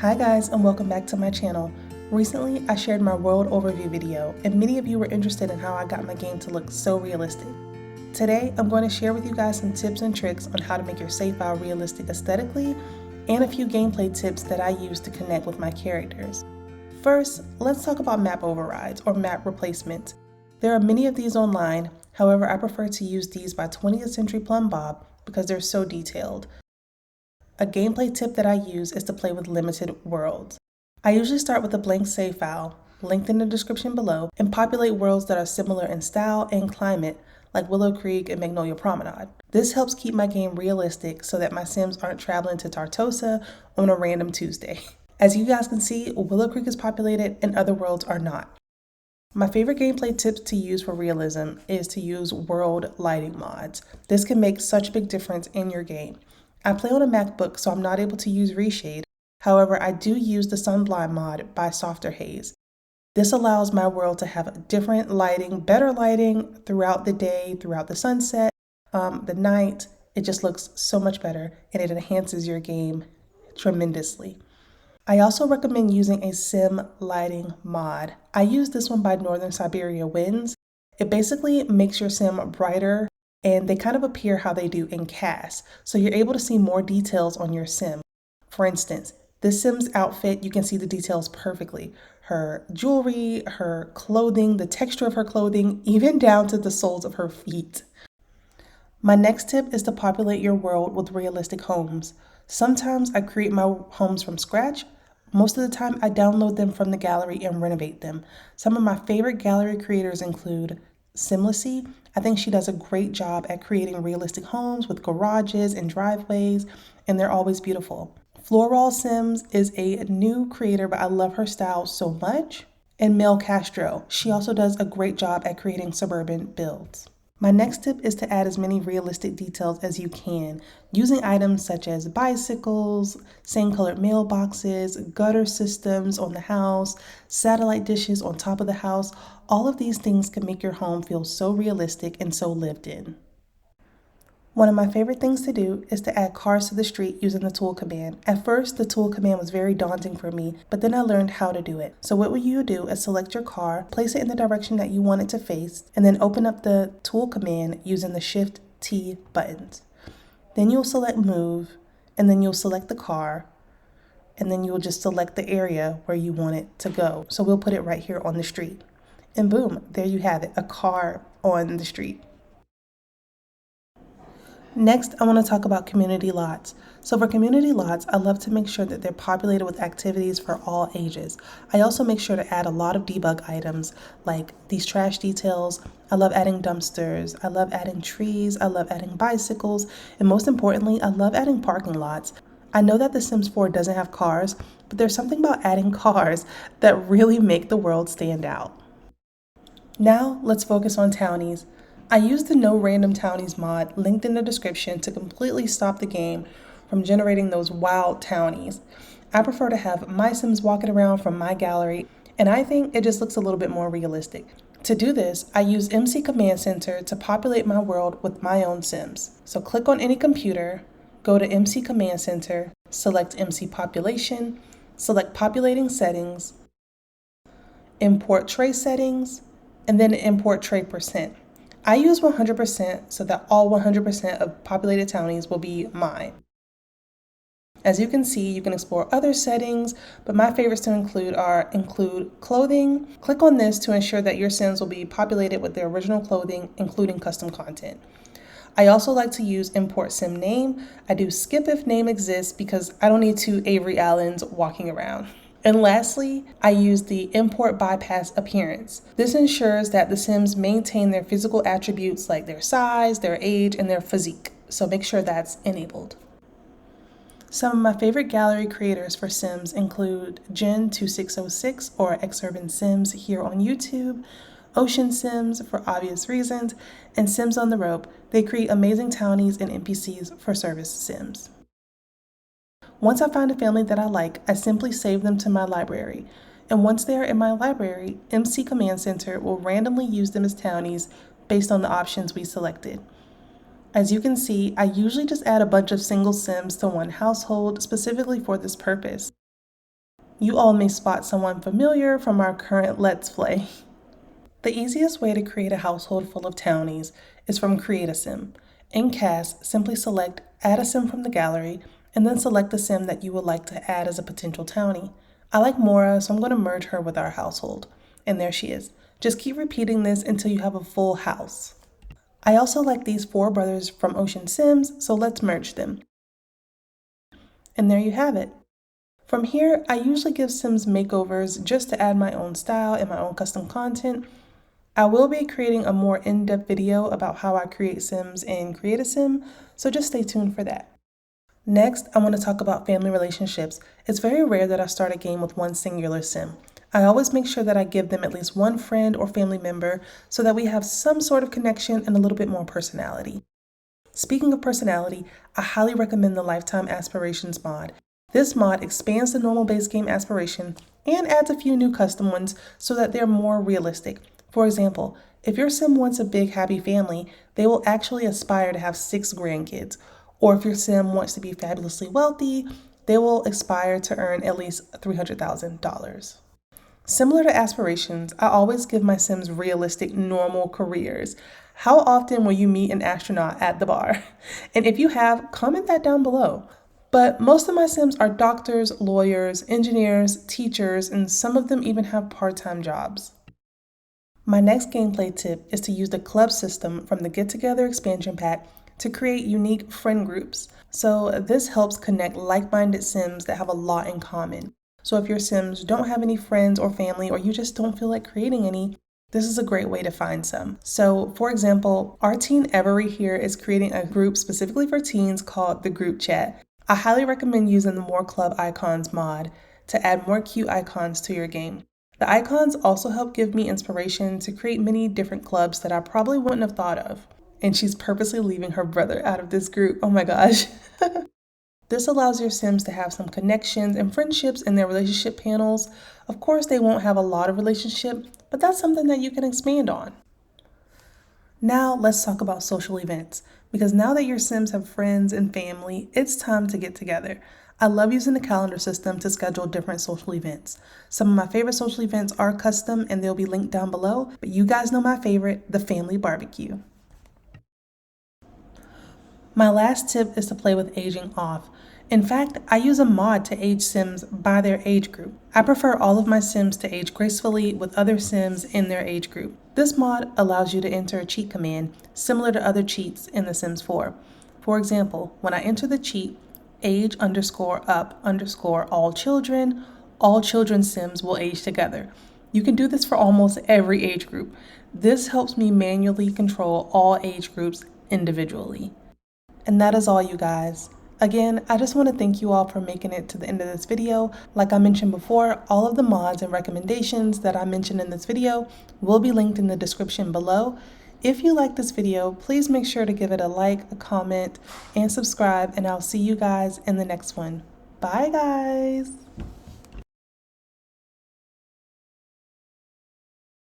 Hi guys, and welcome back to my channel. Recently, I shared my world overview video, and many of you were interested in how I got my game to look so realistic. Today, I'm going to share with you guys some tips and tricks on how to make your save file realistic aesthetically, and a few gameplay tips that I use to connect with my characters. First, let's talk about map overrides or map replacements. There are many of these online, however I prefer to use these by 20th Century Plumb Bob because they're so detailed. A gameplay tip that I use is to play with limited worlds. I usually start with a blank save file, linked in the description below, and populate worlds that are similar in style and climate, like Willow Creek and Magnolia Promenade. This helps keep my game realistic so that my Sims aren't traveling to Tartosa on a random Tuesday. As you guys can see, Willow Creek is populated and other worlds are not. My favorite gameplay tips to use for realism is to use world lighting mods. This can make such a big difference in your game. I play on a MacBook, so I'm not able to use Reshade. However, I do use the Sunblind mod by Softer Haze. This allows my world to have different lighting, better lighting throughout the day, throughout the sunset, the night. It just looks so much better and it enhances your game tremendously. I also recommend using a sim lighting mod. I use this one by Northern Siberia Winds. It basically makes your sim brighter and they kind of appear how they do in CAS. So you're able to see more details on your sim. For instance, this sim's outfit, you can see the details perfectly. Her jewelry, her clothing, the texture of her clothing, even down to the soles of her feet. My next tip is to populate your world with realistic homes. Sometimes I create my homes from scratch. Most of the time I download them from the gallery and renovate them. Some of my favorite gallery creators include Simlicy. I think she does a great job at creating realistic homes with garages and driveways, and they're always beautiful. Floral Sims is a new creator, but I love her style so much. And Mel Castro, she also does a great job at creating suburban builds. My next tip is to add as many realistic details as you can, using items such as bicycles, same colored mailboxes, gutter systems on the house, satellite dishes on top of the house. All of these things can make your home feel so realistic and so lived in. One of my favorite things to do is to add cars to the street using the tool command. At first, the tool command was very daunting for me, but then I learned how to do it. So what you do is select your car, place it in the direction that you want it to face, and then open up the tool command using the Shift-T buttons. Then you'll select move, and then you'll select the car, and then you'll just select the area where you want it to go. So we'll put it right here on the street. And boom, there you have it, a car on the street. Next, I want to talk about community lots. So for community lots, I love to make sure that they're populated with activities for all ages. I also make sure to add a lot of debug items like these trash details. I love adding dumpsters. I love adding trees. I love adding bicycles. And most importantly, I love adding parking lots. I know that The Sims 4 doesn't have cars, but there's something about adding cars that really make the world stand out. Now, let's focus on Townies. I used the No Random Townies mod linked in the description to completely stop the game from generating those wild townies. I prefer to have my Sims walking around from my gallery, and I think it just looks a little bit more realistic. To do this, I use MC Command Center to populate my world with my own Sims. So click on any computer, go to MC Command Center, select MC Population, select Populating Settings, import tray settings, and then import tray %. I use 100% so that all 100% of populated townies will be mine. As you can see, you can explore other settings, but my favorites to include are include clothing. Click on this to ensure that your Sims will be populated with their original clothing, including custom content. I also like to use import sim name. I do skip if name exists because I don't need two Avery Allens walking around. And lastly, I use the import bypass appearance. This ensures that the Sims maintain their physical attributes like their size, their age, and their physique. So make sure that's enabled. Some of my favorite gallery creators for Sims include Jen2606 or Xurban Sims here on YouTube, Ocean Sims for obvious reasons, and Sims on the Rope. They create amazing townies and NPCs for service Sims. Once I find a family that I like, I simply save them to my library. And once they are in my library, MC Command Center will randomly use them as townies based on the options we selected. As you can see, I usually just add a bunch of single Sims to one household specifically for this purpose. You all may spot someone familiar from our current Let's Play. The easiest way to create a household full of Townies is from Create a Sim. In Cast, simply select Add a Sim from the gallery, and then select the sim that you would like to add as a potential Townie. I like Mora, so I'm going to merge her with our household. And there she is. Just keep repeating this until you have a full house. I also like these 4 brothers from Ocean Sims, so let's merge them. And there you have it. From here, I usually give Sims makeovers just to add my own style and my own custom content. I will be creating a more in-depth video about how I create Sims and Create a Sim, so just stay tuned for that. Next, I want to talk about family relationships. It's very rare that I start a game with one singular Sim. I always make sure that I give them at least one friend or family member so that we have some sort of connection and a little bit more personality. Speaking of personality, I highly recommend the Lifetime Aspirations mod. This mod expands the normal base game aspiration and adds a few new custom ones so that they're more realistic. For example, if your sim wants a big happy family, they will actually aspire to have 6 grandkids. Or if your sim wants to be fabulously wealthy, they will aspire to earn at least $300,000. Similar to Aspirations, I always give my sims realistic, normal careers. How often will you meet an astronaut at the bar? And if you have, comment that down below. But most of my sims are doctors, lawyers, engineers, teachers, and some of them even have part-time jobs. My next gameplay tip is to use the club system from the Get Together expansion pack to create unique friend groups. So this helps connect like-minded sims that have a lot in common. So if your sims don't have any friends or family, or you just don't feel like creating any, this is a great way to find some. So for example, our teen Every here is creating a group specifically for teens called the Group Chat. I highly recommend using the More Club Icons mod to add more cute icons to your game. The icons also help give me inspiration to create many different clubs that I probably wouldn't have thought of. And she's purposely leaving her brother out of this group. Oh my gosh. This allows your sims to have some connections and friendships in their relationship panels. Of course, they won't have a lot of relationship, but that's something that you can expand on. Now let's talk about social events, because now that your sims have friends and family, it's time to get together. I love using the calendar system to schedule different social events. Some of my favorite social events are custom and they'll be linked down below, but you guys know my favorite, the family barbecue. My last tip is to play with aging off. In fact, I use a mod to age sims by their age group. I prefer all of my sims to age gracefully with other sims in their age group. This mod allows you to enter a cheat command similar to other cheats in The Sims 4. For example, when I enter the cheat, age_up_all children's sims will age together. You can do this for almost every age group. This helps me manually control all age groups individually. And that is all, you guys. Again, I just want to thank you all for making it to the end of this video. Like I mentioned before, all of the mods and recommendations that I mentioned in this video will be linked in the description below. If you like this video, please make sure to give it a like, a comment, and subscribe, and I'll see you guys in the next one. Bye, guys.